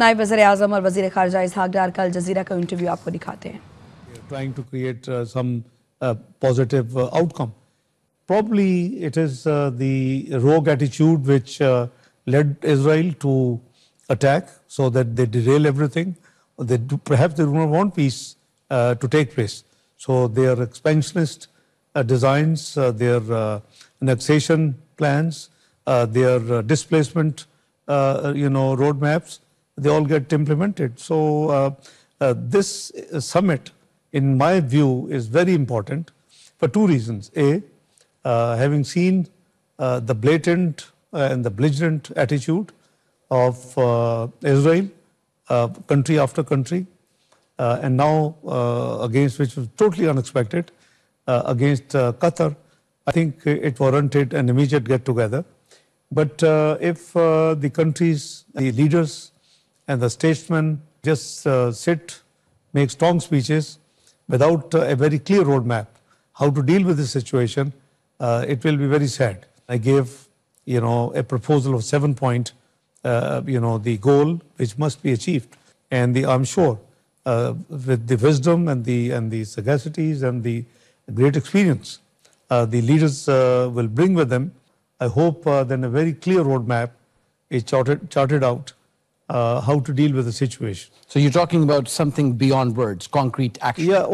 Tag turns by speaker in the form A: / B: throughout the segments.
A: नायब वज़ीर-ए-आज़म और वज़ीर ख़ारिजा इस्हाक़ डार का अल जज़ीरा का इंटरव्यू आपको दिखाते हैं.
B: Trying to create some positive outcome. Probably it is the rogue attitude which led Israel to attack so that they derail everything. Perhaps they do not want peace to take place. So their expansionist designs, their annexation plans, their displacement, roadmaps, they all get implemented. So this summit, in my view, is very important for two reasons. A, having seen the blatant and the belligerent attitude of Israel, country after country, and now against which was totally unexpected, against Qatar, I think it warranted an immediate get-together. But if the countries, the leaders and the statesmen just sit, make strong speeches without a very clear roadmap how to deal with this situation, it will be very sad. I gave, a proposal of 7-point, the goal which must be achieved. And I'm sure with the wisdom and the sagacities and the great experience the leaders will bring with them, I hope then a very clear roadmap is charted out how to deal with the situation.
C: So you're talking about something beyond words, concrete action.
B: Yeah,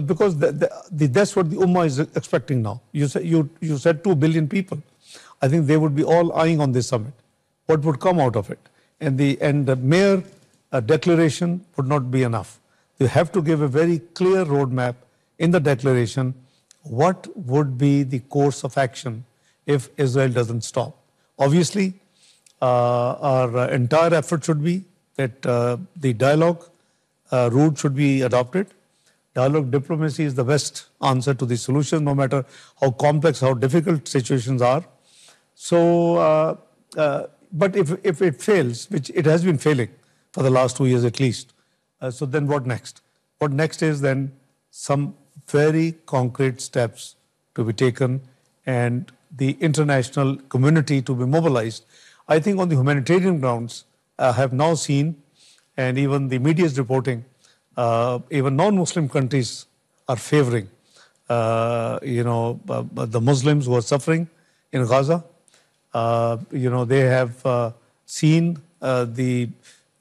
B: because that's what the Ummah is expecting now. You said 2 billion people. I think they would be all eyeing on this summit. What would come out of it? And the mere declaration would not be enough. You have to give a very clear roadmap in the declaration. What would be the course of action if Israel doesn't stop? Obviously, our entire effort should be that the dialogue route should be adopted. Dialogue diplomacy is the best answer to the solution, no matter how complex, how difficult situations are. So, but if it fails, which it has been failing for the last 2 years at least, so then what next? What next is then some very concrete steps to be taken and the international community to be mobilized. I think on the humanitarian grounds, I have now seen, and even the media is reporting, even non-Muslim countries are favoring, the Muslims who are suffering in Gaza. They have seen the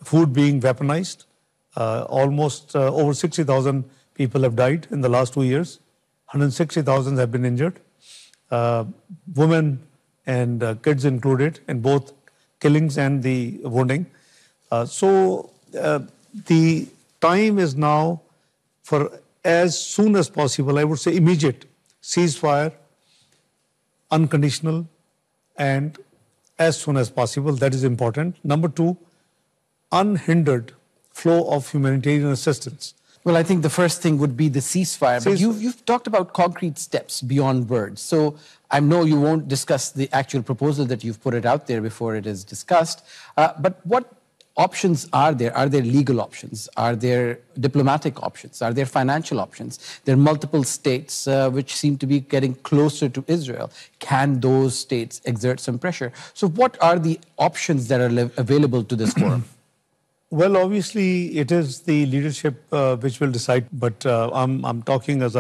B: food being weaponized. Almost over 60,000 people have died in the last 2 years. 160,000 have been injured. Women and kids included in both killings and the wounding. So the time is now for as soon as possible, I would say immediate ceasefire, unconditional, and as soon as possible. That is important. Number two, unhindered flow of humanitarian assistance.
C: Well, I think the first thing would be the ceasefire. But you've talked about concrete steps beyond words. So I know you won't discuss the actual proposal that you've put it out there before it is discussed. But what options are there? Are there legal options? Are there diplomatic options? Are there financial options? There are multiple states which seem to be getting closer to Israel. Can those states exert some pressure? So what are the options that are available to this forum?
B: Well, obviously, it is the leadership which will decide. But I'm talking as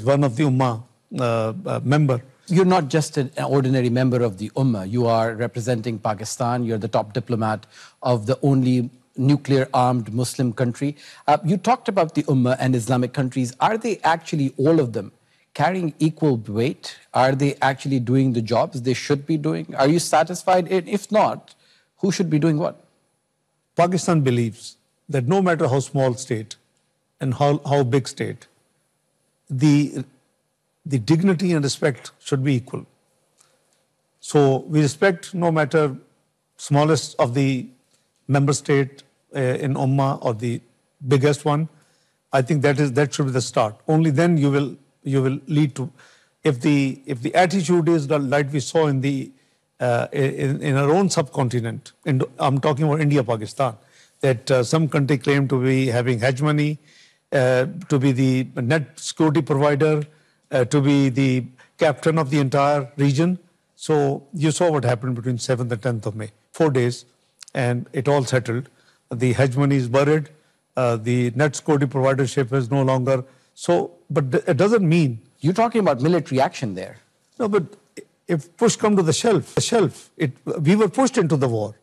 B: one of the Ummah member.
C: You're not just an ordinary member of the Ummah. You are representing Pakistan. You're the top diplomat of the only nuclear-armed Muslim country. You talked about the Ummah and Islamic countries. Are they actually, all of them, carrying equal weight? Are they actually doing the jobs they should be doing? Are you satisfied? If not, who should be doing what?
B: Pakistan believes that no matter how small state and how big state, the dignity and respect should be equal. So we respect no matter smallest of the member state in Ummah or the biggest one. I think that should be the start. Only then you will lead to, if the attitude is like we saw in our own subcontinent, I'm talking about India, Pakistan, that some country claim to be having hegemony, to be the net security provider, to be the captain of the entire region. So you saw what happened between 7th and 10th of May, 4 days, and it all settled. the hegemony is buried, the net security providership is no longer. So, but it doesn't mean.
C: You're talking about military action there.
B: No, but if push come to the shelf, we were pushed into the war.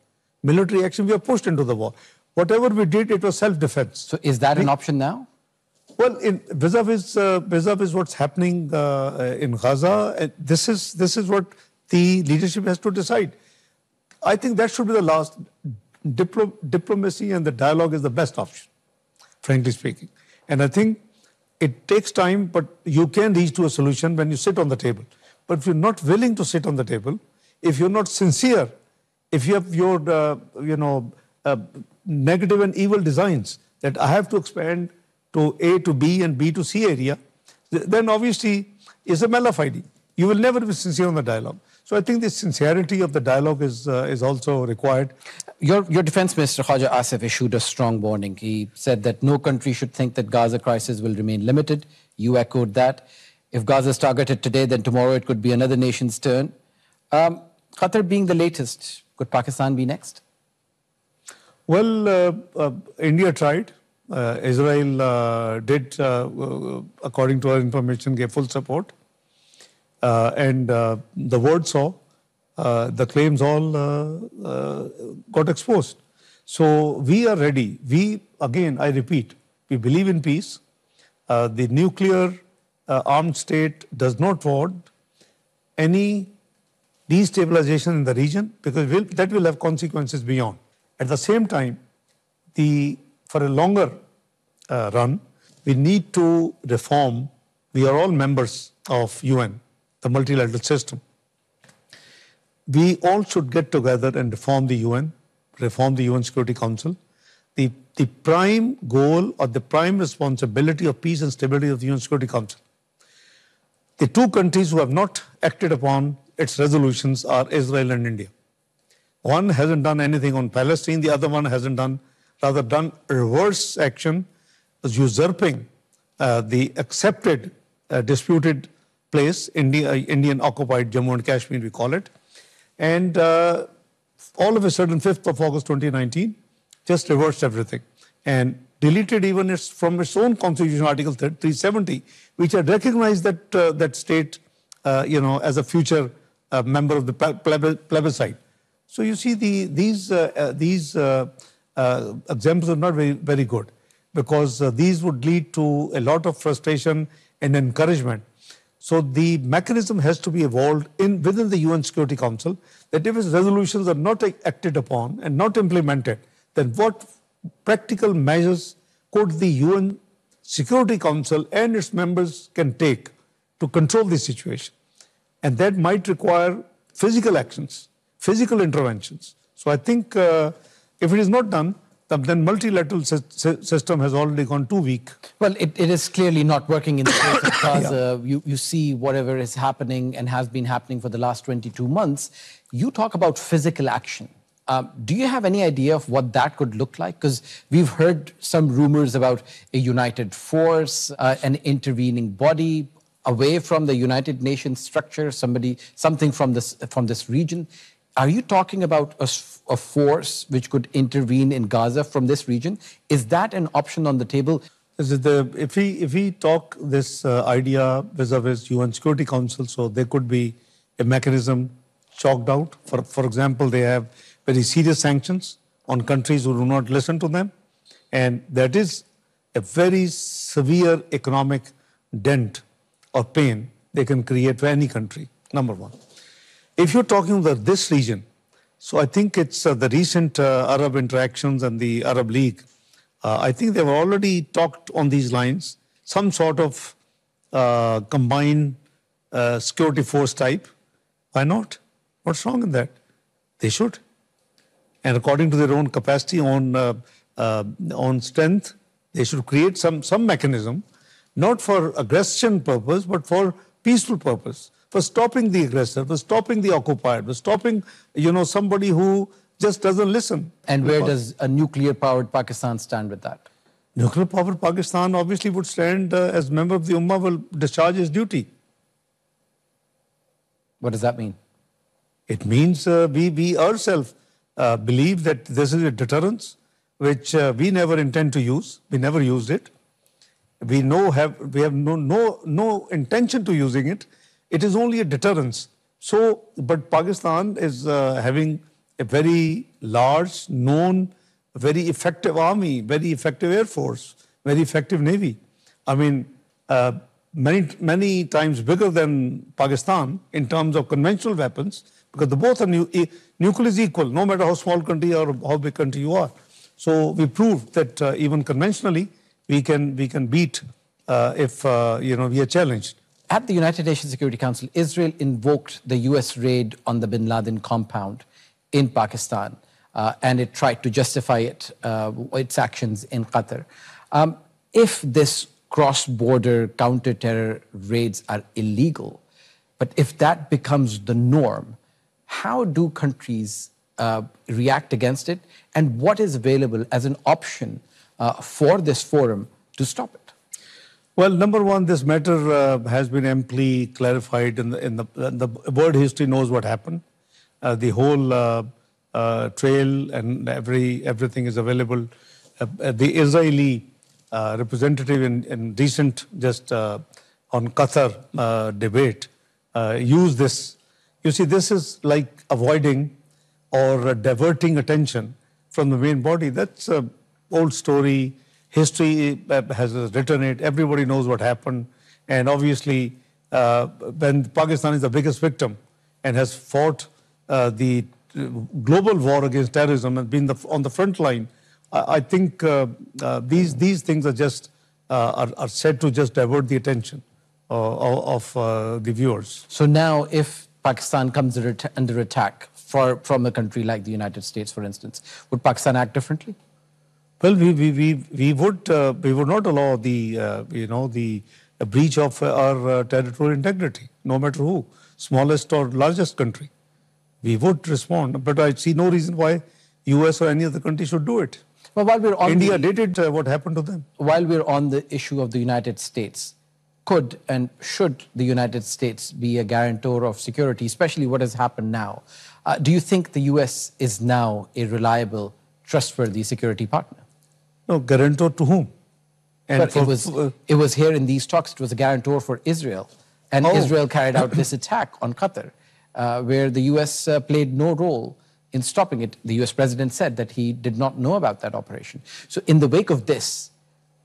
B: Military action, we were pushed into the war. Whatever we did, it was self-defense.
C: So is that an option now?
B: Well, vis-a-vis what's happening in Gaza, this is what the leadership has to decide. I think that should be the last. Diplomacy and the dialogue is the best option, frankly speaking. And I think it takes time, but you can reach to a solution when you sit on the table. But if you're not willing to sit on the table, if you're not sincere, if you have your negative and evil designs that I have to expand to A to B and B to C area, then obviously it's a malafide. You will never be sincere on the dialogue. So I think the sincerity of the dialogue is also required.
C: Your Defense Minister, Khaja Asif, issued a strong warning. He said that no country should think that Gaza crisis will remain limited. You echoed that. If Gaza is targeted today, then tomorrow it could be another nation's turn. Qatar being the latest, could Pakistan be next?
B: Well, India tried. Israel did, according to our information, gave full support. And the word saw, the claims all got exposed. So we are ready. Again, I repeat, we believe in peace. The nuclear armed state does not want any destabilization in the region because that will have consequences beyond. At the same time, for a longer run, we need to reform. We are all members of UN, the multilateral system. We all should get together and reform the UN Security Council. The prime goal or the prime responsibility of peace and stability of the UN Security Council. The two countries who have not acted upon its resolutions are Israel and India. One hasn't done anything on Palestine, the other one hasn't done reverse action, usurping the accepted disputed place, Indian occupied Jammu and Kashmir, we call it. And all of a sudden, 5th of August 2019, just reversed everything and deleted even from its own constitution, Article 370, which had recognized that state, as a future member of the plebiscite. So you see, these examples are not very, very good because these would lead to a lot of frustration and encouragement. So the mechanism has to be evolved within the UN Security Council that if its resolutions are not acted upon and not implemented, then what practical measures could the UN Security Council and its members can take to control the situation? And that might require physical actions, physical interventions. So I think if it is not done, then multilateral system has already gone too weak.
C: Well, it is clearly not working in the case of Gaza. You see whatever is happening and has been happening for the last 22 months. You talk about physical action. Do you have any idea of what that could look like? Because we've heard some rumors about a united force, an intervening body away from the United Nations structure, something from this region. Are you talking about a force which could intervene in Gaza from this region? Is that an option on the table?
B: If we talk this idea vis-a-vis UN Security Council, so there could be a mechanism chalked out. For example, they have very serious sanctions on countries who do not listen to them. And that is a very severe economic dent or pain they can create for any country, number one. If you're talking about this region, so I think it's the recent Arab interactions and the Arab League. I think they've already talked on these lines, some sort of combined security force type. Why not? What's wrong in that? They should. And according to their own capacity, on strength, they should create some mechanism, not for aggression purpose, but for peaceful purpose, for stopping the aggressor, for stopping the occupier, for stopping, somebody who just doesn't listen.
C: And where does a nuclear-powered Pakistan stand with that?
B: Nuclear-powered Pakistan obviously would stand as member of the Ummah, will discharge his duty.
C: What does that mean?
B: It means we ourselves believe that this is a deterrence. which we never intend to use. We never used it. We have no intention to using it. It is only a deterrence. So, but Pakistan is having a very large, known, very effective army, very effective air force, very effective navy. I mean, many times bigger than Pakistan in terms of conventional weapons, because the both are nuclear is equal, no matter how small country or how big country you are. So we proved that even conventionally we can beat if we are challenged.
C: At the United Nations Security Council, Israel invoked the US raid on the bin Laden compound in Pakistan, and it tried to justify its actions in Qatar. If this cross-border counter-terror raids are illegal, but if that becomes the norm, how do countries react against it, and what is available as an option for this forum to stop it?
B: Well, number one, this matter has been amply clarified in the world history knows what happened. The whole trail and everything is available. The Israeli representative in recent just on Qatar debate used this. You see, this is like avoiding or diverting attention from the main body. That's an old story. History has written it. Everybody knows what happened. And obviously, when Pakistan is the biggest victim and has fought the global war against terrorism and been on the front line, I think these things are just are said to just divert the attention of the viewers.
C: So now, if Pakistan comes under attack from a country like the United States, for instance, would Pakistan act differently?
B: Well, we would not allow the breach of our territorial integrity, no matter who, smallest or largest country. We would respond, but I see no reason why US or any other country should do it.
C: Well, while we're on
B: India did it. What happened to them?
C: While we're on the issue of the United States, could and should the United States be a guarantor of security, especially what has happened now? Do you think the US is now a reliable, trustworthy security partner?
B: No, guarantor to whom?
C: And it was here in these talks, it was a guarantor for Israel. And Israel carried out this attack on Qatar, where the US played no role in stopping it. The US president said that he did not know about that operation. So in the wake of this,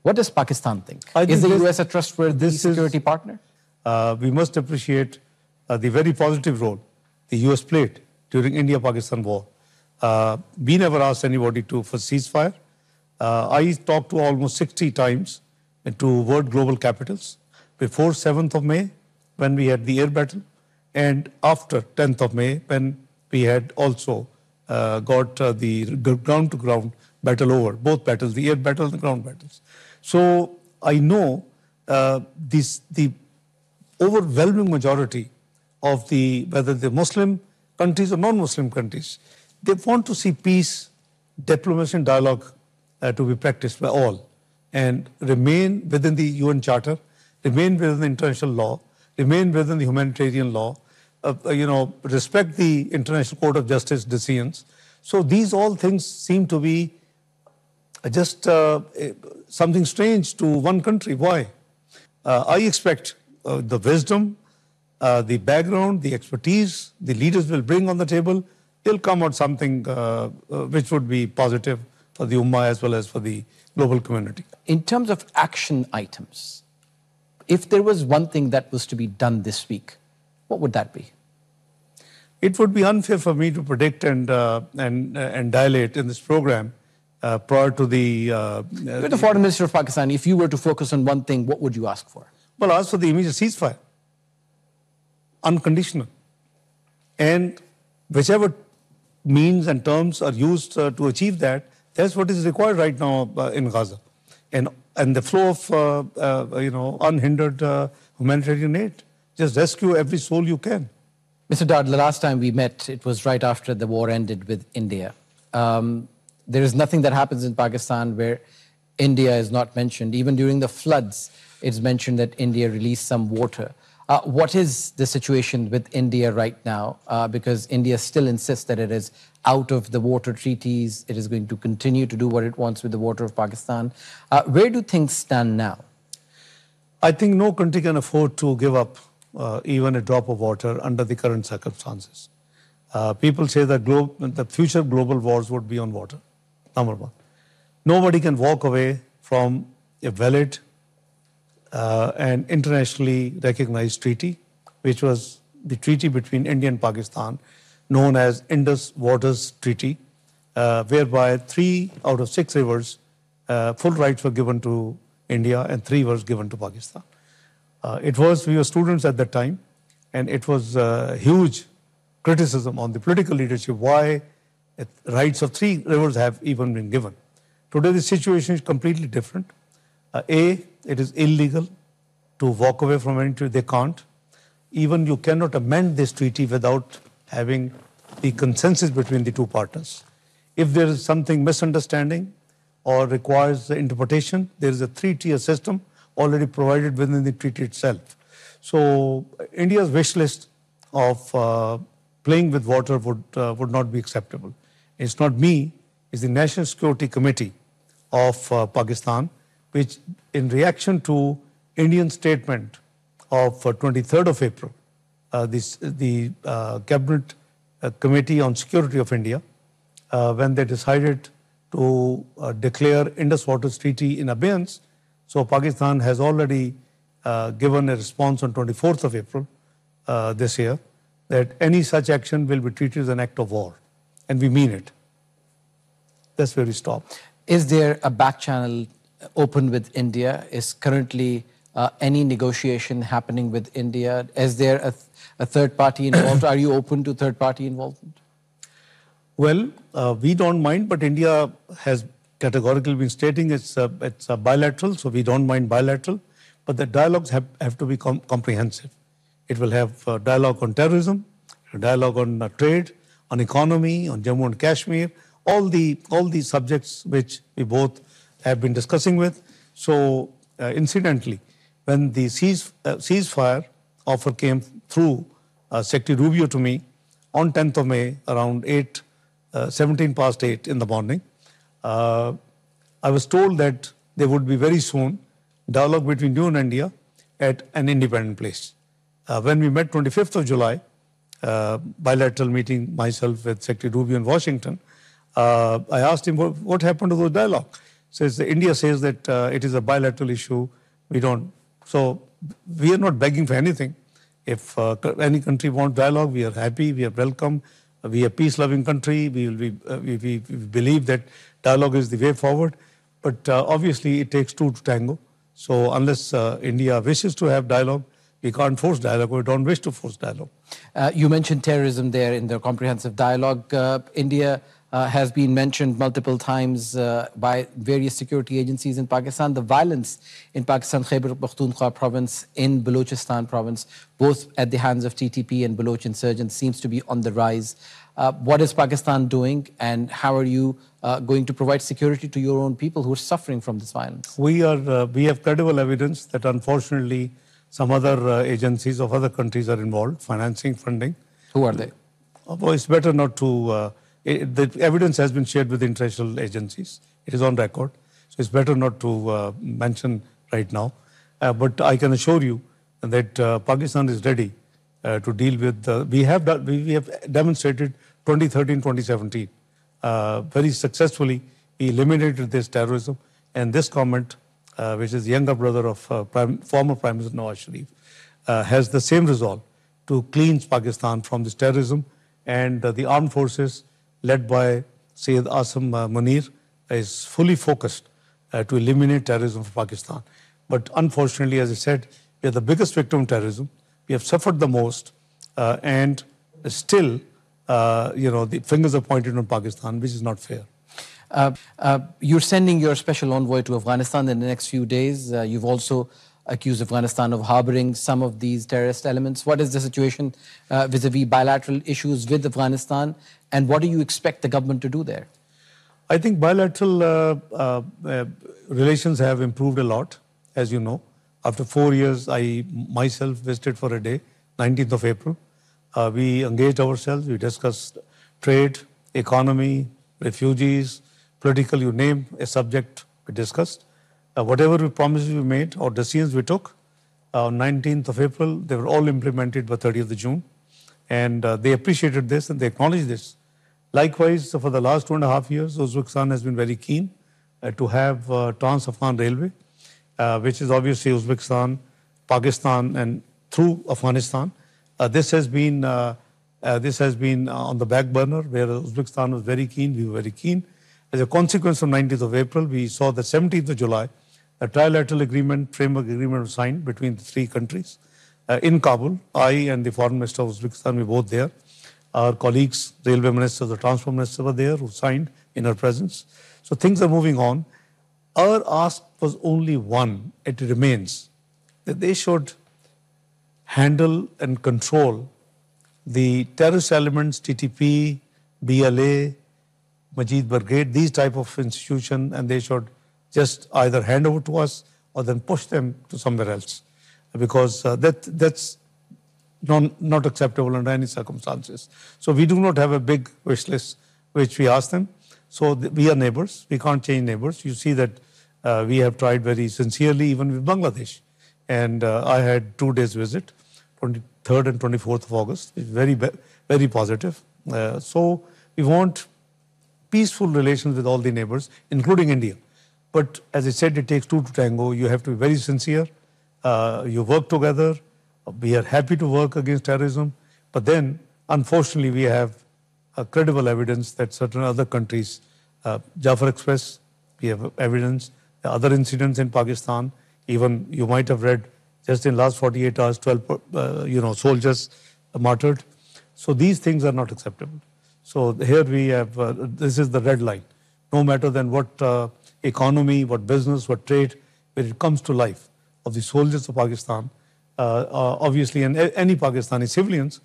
C: what does Pakistan think? Is the US a trustworthy security partner?
B: We must appreciate the very positive role the US played during India-Pakistan war. We never asked anybody for ceasefire. I talked to almost 60 times to world global capitals before 7th of May when we had the air battle, and after 10th of May when we had also got the ground-to-ground battle over, both battles, the air battle and the ground battles. So I know the overwhelming majority of whether the Muslim countries or non-Muslim countries, they want to see peace, diplomacy and dialogue to be practiced by all and remain within the UN Charter, remain within the international law, remain within the humanitarian law, respect the International Court of Justice decisions. So these all things seem to be just something strange to one country. Why? I expect the wisdom, the background, the expertise, the leaders will bring on the table. They'll come out something which would be positive for the Ummah as well as for the global community.
C: In terms of action items, if there was one thing that was to be done this week, what would that be?
B: It would be unfair for me to predict and dilate in this program prior to the...
C: You're the Foreign Minister of Pakistan. If you were to focus on one thing, what would you ask for?
B: Well, ask for the immediate ceasefire. Unconditional. And whichever means and terms are used to achieve that, that's what is required right now in Gaza. And the flow of, unhindered humanitarian aid. Just rescue every soul you can.
C: Mr. Dar, the last time we met, it was right after the war ended with India. There is nothing that happens in Pakistan where India is not mentioned. Even during the floods, it's mentioned that India released some water. What is the situation with India right now? Because India still insists that it is out of the water treaties. It is going to continue to do what it wants with the water of Pakistan. Where do things stand now?
B: I think no country can afford to give up even a drop of water under the current circumstances. People say that the future global wars would be on water, number one. Nobody can walk away from a valid and internationally recognized treaty, which was the treaty between India and Pakistan, known as Indus Waters Treaty, whereby 3 out of 6 rivers, full rights were given to India and 3 were given to Pakistan. We were students at that time, and it was huge criticism on the political leadership why rights of 3 rivers have even been given. Today the situation is completely different. It is illegal to walk away from any treaty. They can't. Even you cannot amend this treaty without having the consensus between the 2 partners. If there is something misunderstanding or requires interpretation, there is a 3-tier system already provided within the treaty itself. So India's wish list of playing with water would not be acceptable. It's not me, it's the National Security Committee of Pakistan, which in reaction to Indian statement of 23rd of April, the Cabinet Committee on Security of India, when they decided to declare Indus Waters Treaty in abeyance. So Pakistan has already given a response on 24th of April this year that any such action will be treated as an act of war. And we mean it. That's where we stop.
C: Is there a back channel open with India? Is currently any negotiation happening with India? Is there a third party involved? Are you open to third party involvement?
B: Well, we don't mind, but India has categorically been stating it's a bilateral, so we don't mind bilateral. But the dialogues have to be comprehensive. It will have dialogue on terrorism, dialogue on trade, on economy, on Jammu and Kashmir, all these subjects which we both have been discussing with. So, incidentally, when the ceasefire offer came through, Secretary Rubio to me on 10th of May around 17 past 8 in the morning, I was told that there would be very soon dialogue between you and India at an independent place. When we met 25th of July, bilateral meeting myself with Secretary Rubio in Washington, I asked him what happened to those dialogue. Says India says that it is a bilateral issue. We don't. So we are not begging for anything. If any country wants dialogue, we are happy. We are welcome. We are a peace-loving country. We believe that dialogue is the way forward. But obviously, it takes 2 to tango. So unless India wishes to have dialogue, we can't force dialogue. We don't wish to force dialogue.
C: You mentioned terrorism there in the comprehensive dialogue. India has been mentioned multiple times by various security agencies in Pakistan. The violence in Pakistan, Khyber Pakhtunkhwa province, in Balochistan province, both at the hands of TTP and Baloch insurgents, seems to be on the rise. What is Pakistan doing, and how are you going to provide security to your own people who are suffering from this violence?
B: We have credible evidence that unfortunately some other agencies of other countries are involved, financing, funding.
C: Who are they?
B: Well, it's better not to... the evidence has been shared with international agencies. It is on record. So it's better not to mention right now. But I can assure you that Pakistan is ready to deal with... we have demonstrated 2013, 2017. Very successfully, we eliminated this terrorism. And this government, which is the younger brother of former Prime Minister Nawaz Sharif, has the same resolve to cleanse Pakistan from this terrorism. And the armed forces, led by Syed Asim Munir, is fully focused to eliminate terrorism from Pakistan. But unfortunately, as I said, we are the biggest victim of terrorism. We have suffered the most, and still, the fingers are pointed on Pakistan, which is not fair.
C: You're sending your special envoy to Afghanistan in the next few days. You've also accused Afghanistan of harboring some of these terrorist elements. What is the situation vis-a-vis bilateral issues with Afghanistan, and what do you expect the government to do there?
B: I think bilateral relations have improved a lot, as you know. After 4 years, I myself visited for a day, 19th of April. We engaged ourselves, we discussed trade, economy, refugees, political, you name a subject we discussed. Whatever promises we made or decisions we took, on 19th of April, they were all implemented by 30th of June. And they appreciated this and they acknowledged this. Likewise, for the last 2.5 years, Uzbekistan has been very keen to have Trans-Afghan Railway, which is obviously Uzbekistan, Pakistan, and through Afghanistan. This has been on the back burner, where Uzbekistan was very keen, we were very keen. As a consequence of 19th of April, we saw that 17th of July, a trilateral agreement, framework agreement was signed between the three countries. In Kabul, I and the Foreign Minister of Uzbekistan were both there. Our colleagues, the Railway Minister, the Transport Minister were there, who signed in our presence. So things are moving on. Our ask was only one, it remains, that they should handle and control the terrorist elements, TTP, BLA, Majid Brigade, these type of institutions, and they should just either hand over to us or then push them to somewhere else. Because that's not acceptable under any circumstances. So we do not have a big wish list which we ask them. So we are neighbors, we can't change neighbors. You see that we have tried very sincerely even with Bangladesh. And I had 2 days visit, 23rd and 24th of August, very positive. So we want peaceful relations with all the neighbors, including India. But as I said, it takes two to tango. You have to be very sincere. You work together. We are happy to work against terrorism. But then, unfortunately, we have credible evidence that certain other countries, Jafar Express, we have evidence, other incidents in Pakistan, even you might have read just in last 48 hours, 12 soldiers martyred. So these things are not acceptable. So here we have, this is the red line. No matter then what economy, what business, what trade, when it comes to life of the soldiers of Pakistan, obviously, and any Pakistani civilians,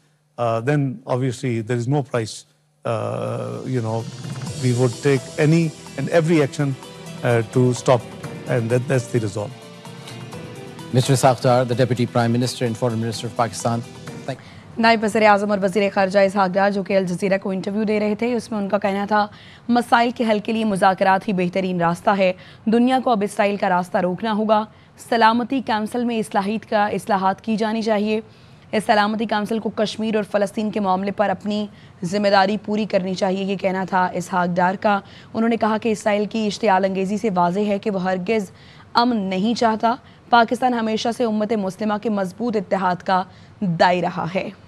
B: then obviously there is no price. We would take any and every action to stop, and that's the resolve.
C: Mr. Ishaq Dar, the Deputy Prime Minister and Foreign Minister of Pakistan. Thank you.
A: नायब वज़ीर आज़म और वज़ीर ख़ारजा इसहाक़ डार जो कि Al Jazeera को interview दे रहे थे, उसमें उनका कहना था मसाइल के हल के लिए मुज़ाकरात ही बेहतरीन रास्ता है। दुनिया को अब इसराइल का रास्ता रोकना होगा। सलामती काउंसिल में इस्लाहात की जानी चाहिए। इस सलामती काउंसिल को कश्मीर और फ़लस्तीन के मामले पर अपनी ज़िम्मेदारी पूरी करनी चाहिए, ये कहना था इसहाक़ डार का। उन्होंने कहा कि इसराइल की इश्तियाल अंगेज़ी से वाज़ेह है कि वह हरगिज़ अमन नहीं चाहता। पाकिस्तान हमेशा से उम्मत मुस्लिमा के मजबूत इत्तेहाद का दाई रहा है।